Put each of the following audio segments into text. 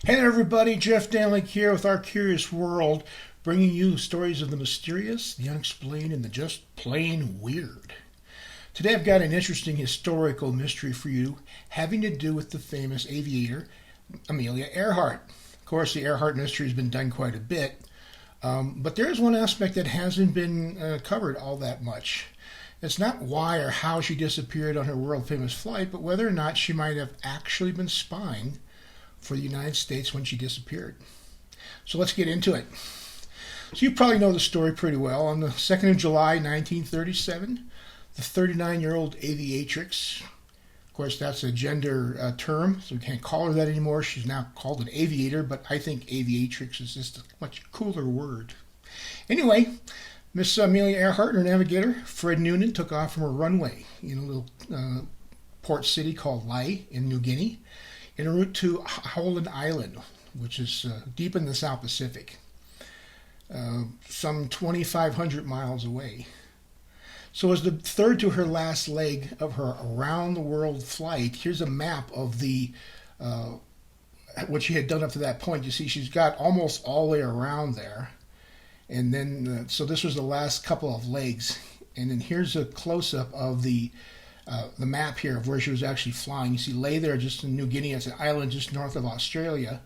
Hey there, everybody. Jeff Danlick here with Our Curious World, bringing you stories of the mysterious, the unexplained, and the just plain weird. Today I've got an interesting historical mystery for you having to do with the famous aviator Amelia Earhart. Of course, the Earhart mystery has been done quite a bit, but there is one aspect that hasn't been covered all that much. It's not why or how she disappeared on her world famous flight, but whether or not she might have actually been spying for the United States when she disappeared. So let's get into it. So you probably know the story pretty well. On the 2nd of July, 1937, the 39-year-old aviatrix, of course that's a gender term, so we can't call her that anymore. She's now called an aviator, but I think aviatrix is just a much cooler word. Anyway, Miss Amelia Earhart and her navigator, Fred Noonan, took off from a runway in a little port city called Lae in New Guinea, en route to Howland Island, which is deep in the South Pacific, some 2,500 miles away. So as the third to her last leg of her around-the-world flight, here's a map of the what she had done up to that point. You see, she's got almost all the way around there. And then, so this was the last couple of legs. And then here's a close-up of the map here of where she was actually flying. You see Lae there just in New Guinea. It's an island just north of Australia.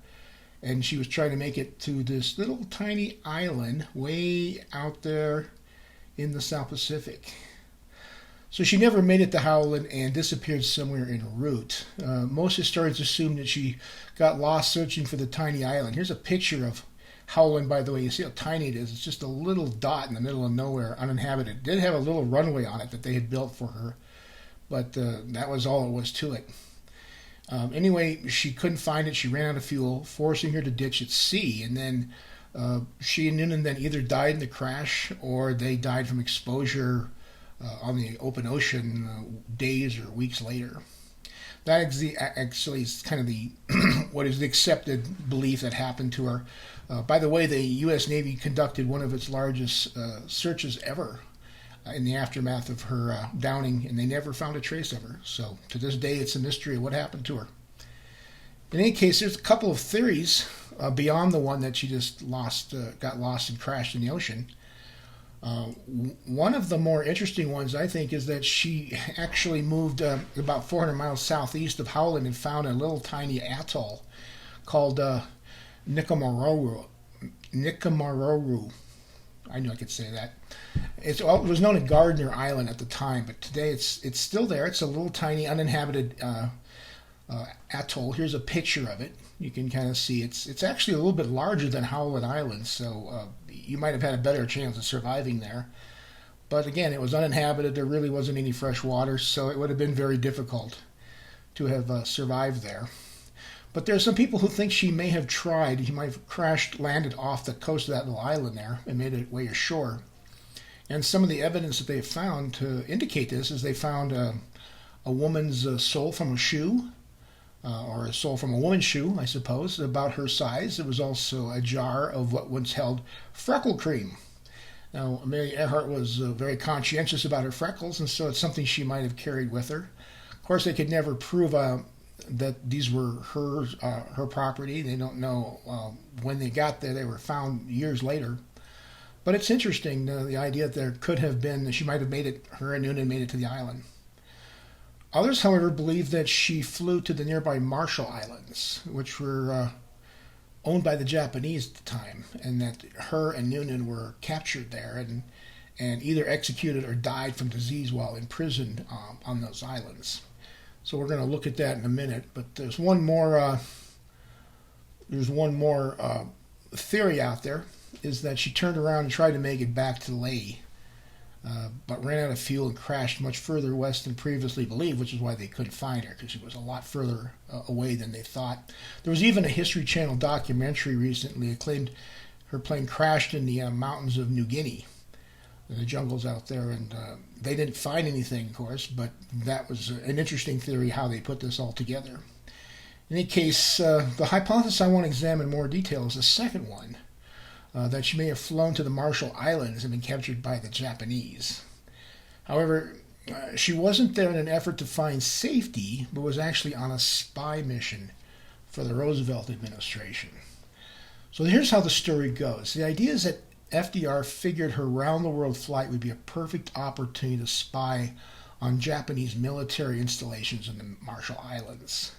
And she was trying to make it to this little tiny island way out there in the South Pacific. So she never made it to Howland and disappeared somewhere en route. Most historians assume that she got lost searching for the tiny island. Here's a picture of Howland, by the way. You see how tiny it is. It's just a little dot in the middle of nowhere, uninhabited. It did have a little runway on it that they had built for her, but that was all it was to it. Anyway, she couldn't find it. She ran out of fuel, forcing her to ditch at sea. And then she and Noonan then either died in the crash or they died from exposure on the open ocean days or weeks later. That actually is kind of the what is the accepted belief that happened to her. By the way, the U.S. Navy conducted one of its largest searches ever in the aftermath of her downing, and they never found a trace of her. So to this day, it's a mystery of what happened to her. In any case, there's a couple of theories beyond the one that she just got lost and crashed in the ocean. One of the more interesting ones, I think, is that she actually moved about 400 miles southeast of Howland and found a little tiny atoll called Nikomaroru. I knew I could say that. It was known as Gardner Island at the time, but today it's still there. It's a little tiny uninhabited atoll. Here's a picture of it. You can kind of see it's actually a little bit larger than Howland Island, so you might have had a better chance of surviving there. But again, it was uninhabited. There really wasn't any fresh water, so it would have been very difficult to have survived there. But there are some people who think she may have tried. She might have landed off the coast of that little island there and made it way ashore. And some of the evidence that they found to indicate this is they found a woman's sole from a shoe, or a sole from a woman's shoe, I suppose, about her size. There was also a jar of what once held freckle cream. Now, Amelia Earhart was very conscientious about her freckles, and so it's something she might have carried with her. Of course, they could never prove that these were her property. They don't know when they got there. They were found years later. But it's interesting, the idea that there could have been, she might have made it, her and Noonan made it to the island. Others, however, believe that she flew to the nearby Marshall Islands, which were owned by the Japanese at the time, and that her and Noonan were captured there and either executed or died from disease while imprisoned on those islands. So we're going to look at that in a minute. But there's one more theory out there, is that she turned around and tried to make it back to Lae, but ran out of fuel and crashed much further west than previously believed, which is why they couldn't find her, because she was a lot further away than they thought. There was even a History Channel documentary recently that claimed her plane crashed in the mountains of New Guinea, in the jungles out there, and they didn't find anything, of course, but that was an interesting theory how they put this all together. In any case, the hypothesis I want to examine in more detail is the second one, that she may have flown to the Marshall Islands and been captured by the Japanese. However, she wasn't there in an effort to find safety, but was actually on a spy mission for the Roosevelt administration. So here's how the story goes. The idea is that FDR figured her round-the-world flight would be a perfect opportunity to spy on Japanese military installations in the Marshall Islands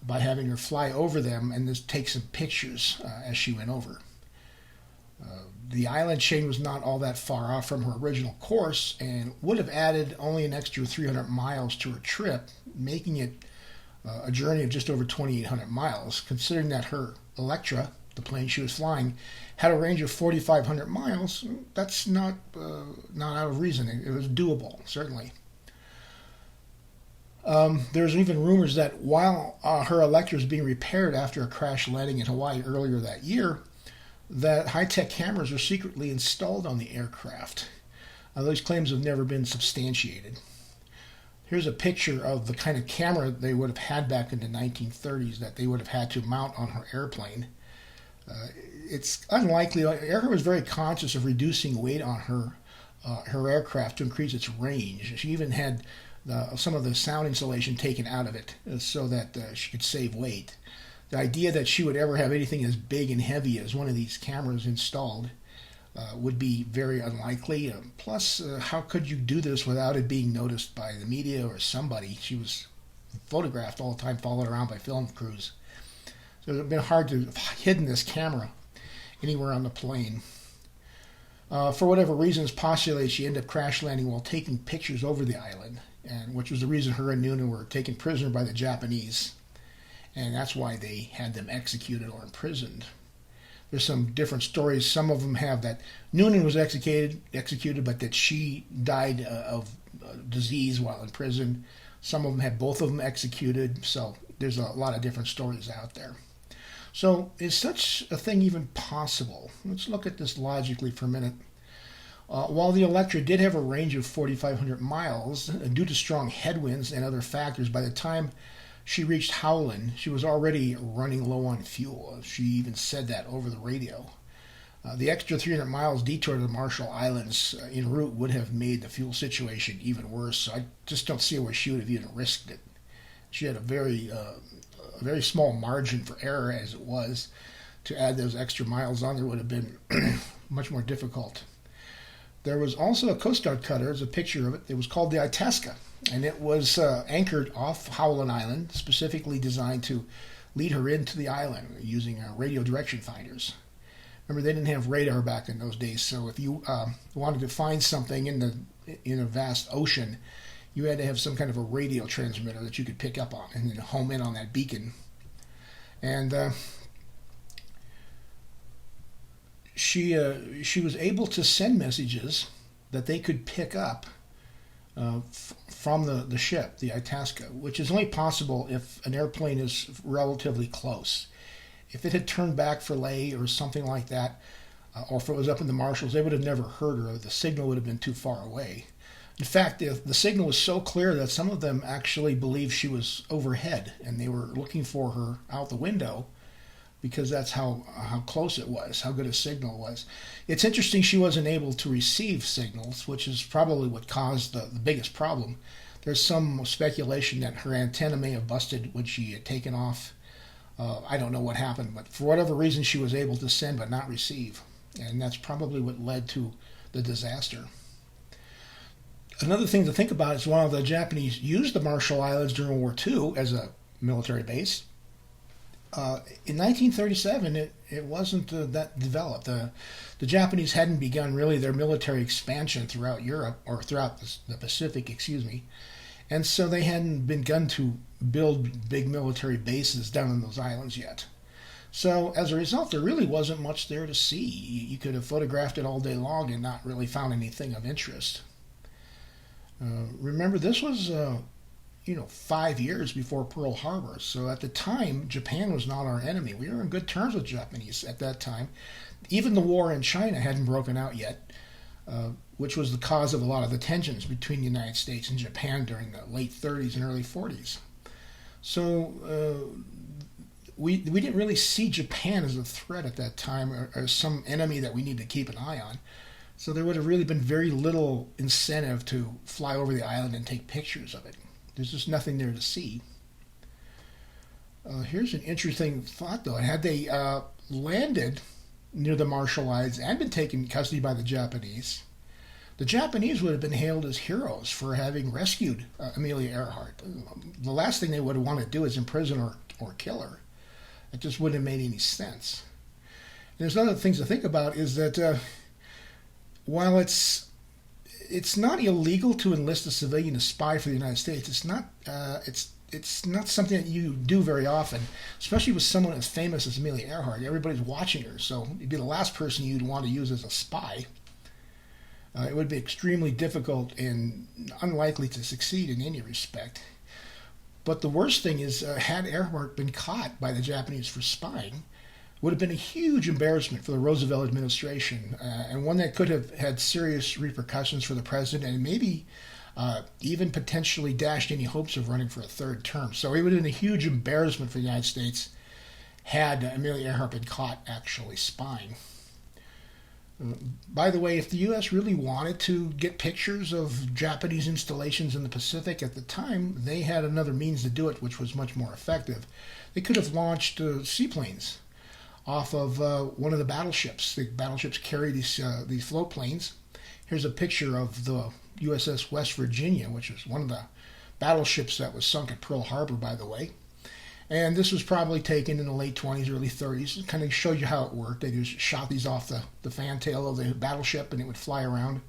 by having her fly over them and just take some pictures as she went over. The island chain was not all that far off from her original course and would have added only an extra 300 miles to her trip, making it a journey of just over 2,800 miles, considering that her Electra, the plane she was flying, had a range of 4,500 miles. That's not out of reason. It was doable, certainly. There's even rumors that while her Electra was being repaired after a crash landing in Hawaii earlier that year, that high-tech cameras were secretly installed on the aircraft. Those claims have never been substantiated. Here's a picture of the kind of camera they would have had back in the 1930s that they would have had to mount on her airplane. It's unlikely. Earhart was very conscious of reducing weight on her aircraft to increase its range. She even had some of the sound insulation taken out of it so that she could save weight. The idea that she would ever have anything as big and heavy as one of these cameras installed would be very unlikely. Plus, how could you do this without it being noticed by the media or somebody? She was photographed all the time, followed around by film crews. So it would have been hard to have hidden this camera anywhere on the plane. For whatever reasons, postulate she ended up crash landing while taking pictures over the island, and which was the reason her and Noonan were taken prisoner by the Japanese. And that's why they had them executed or imprisoned. There's some different stories. Some of them have that Noonan was executed, but that she died of disease while in prison. Some of them had both of them executed. So there's a lot of different stories out there. So is such a thing even possible? Let's look at this logically for a minute. While the Electra did have a range of 4,500 miles, due to strong headwinds and other factors, by the time she reached Howland, she was already running low on fuel. She even said that over the radio. The extra 300 miles detour to the Marshall Islands en route would have made the fuel situation even worse. So I just don't see where she would have even risked it. She had a very small margin for error as it was. To add those extra miles on there would have been much more difficult. There was also a Coast Guard cutter. There's a picture of it. It was called the Itasca, and it was anchored off Howland Island, specifically designed to lead her into the island using radio direction finders. Remember, they didn't have radar back in those days, so if you wanted to find something in a vast ocean, you had to have some kind of a radio transmitter that you could pick up on and then home in on that beacon. And she was able to send messages that they could pick up from the ship, the Itasca, which is only possible if an airplane is relatively close. If it had turned back for lay or something like that, or if it was up in the Marshalls, they would have never heard her. The signal would have been too far away. In fact, the signal was so clear that some of them actually believed she was overhead, and they were looking for her out the window because that's how close it was, how good a signal it was. It's interesting she wasn't able to receive signals, which is probably what caused the biggest problem. There's some speculation that her antenna may have busted when she had taken off. I don't know what happened, but for whatever reason she was able to send but not receive. And that's probably what led to the disaster. Another thing to think about is while the Japanese used the Marshall Islands during World War II as a military base, in 1937 it wasn't that developed. The Japanese hadn't begun really their military expansion throughout Europe, or throughout the Pacific, and so they hadn't begun to build big military bases down on those islands yet. So as a result, there really wasn't much there to see. You could have photographed it all day long and not really found anything of interest. Remember, this was 5 years before Pearl Harbor. So at the time, Japan was not our enemy. We were in good terms with Japanese at that time. Even the war in China hadn't broken out yet, which was the cause of a lot of the tensions between the United States and Japan during the late 30s and early 40s. So we didn't really see Japan as a threat at that time, or as some enemy that we need to keep an eye on. So there would have really been very little incentive to fly over the island and take pictures of it. There's just nothing there to see. Here's an interesting thought, though. Had they landed near the Marshall Islands and been taken custody by the Japanese would have been hailed as heroes for having rescued Amelia Earhart. The last thing they would want to do is imprison or kill her. It just wouldn't have made any sense. And there's other things to think about is that while it's not illegal to enlist a civilian to spy for the United States, it's not something that you do very often, especially with someone as famous as Amelia Earhart. Everybody's watching her, so you'd be the last person you'd want to use as a spy. It would be extremely difficult and unlikely to succeed in any respect. But the worst thing is, had Earhart been caught by the Japanese for spying, it would have been a huge embarrassment for the Roosevelt administration, and one that could have had serious repercussions for the president and maybe even potentially dashed any hopes of running for a third term. So it would have been a huge embarrassment for the United States had Amelia Earhart been caught actually spying. By the way, if the U.S. really wanted to get pictures of Japanese installations in the Pacific at the time, they had another means to do it, which was much more effective. They could have launched seaplanes off of one of the battleships. The battleships carry these float planes. Here's a picture of the USS West Virginia, which was one of the battleships that was sunk at Pearl Harbor, by the way. And this was probably taken in the late 20s, early 30s. It kind of showed you how it worked. They just shot these off the fantail of the battleship, and it would fly around.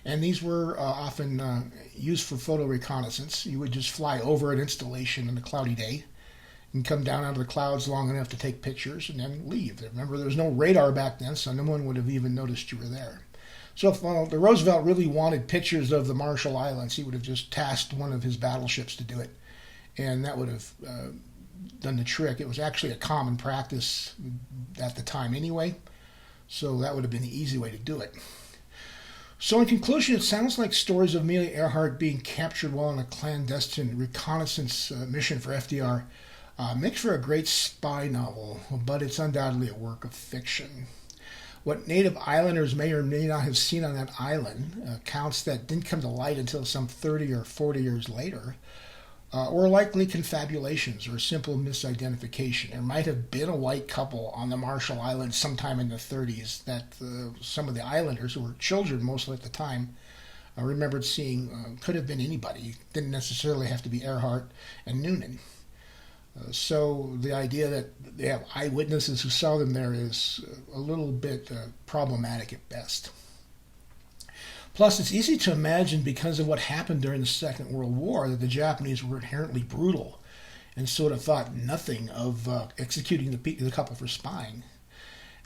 And these were often used for photo reconnaissance. You would just fly over an installation on a cloudy day and come down out of the clouds long enough to take pictures and then leave. Remember, there was no radar back then, so no one would have even noticed you were there. So if the Roosevelt really wanted pictures of the Marshall Islands, he would have just tasked one of his battleships to do it, and that would have done the trick. It was actually a common practice at the time anyway, so that would have been the easy way to do it. So in conclusion, it sounds like stories of Amelia Earhart being captured while on a clandestine reconnaissance mission for FDR makes for a great spy novel, but it's undoubtedly a work of fiction. What native islanders may or may not have seen on that island, accounts that didn't come to light until some 30 or 40 years later, or likely confabulations or simple misidentification. There might have been a white couple on the Marshall Islands sometime in the 30s that some of the islanders, who were children mostly at the time, remembered seeing. Could have been anybody. Didn't necessarily have to be Earhart and Noonan. So the idea that they have eyewitnesses who saw them there is a little bit problematic at best. Plus, it's easy to imagine, because of what happened during the Second World War, that the Japanese were inherently brutal and sort of thought nothing of executing the couple for spying.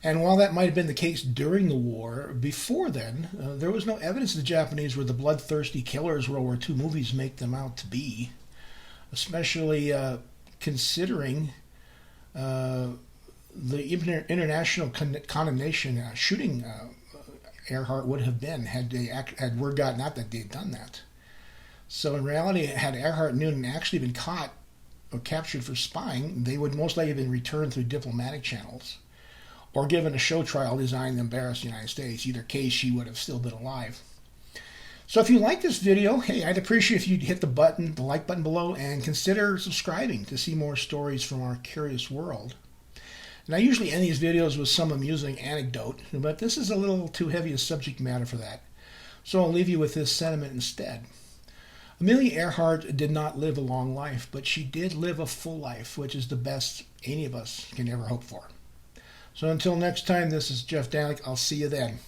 And while that might have been the case during the war, before then, there was no evidence the Japanese were the bloodthirsty killers World War II movies make them out to be, especially considering the international condemnation shooting Earhart would have been had word gotten out that they had done that. So in reality, had Earhart and Noonan actually been caught or captured for spying, they would most likely have been returned through diplomatic channels or given a show trial designed to embarrass the United States. Either case, she would have still been alive. So if you like this video, hey, I'd appreciate if you'd hit the like button below, and consider subscribing to see more stories from our curious world. And I usually end these videos with some amusing anecdote, but this is a little too heavy a subject matter for that. So I'll leave you with this sentiment instead. Amelia Earhart did not live a long life, but she did live a full life, which is the best any of us can ever hope for. So until next time, this is Jeff Danek. I'll see you then.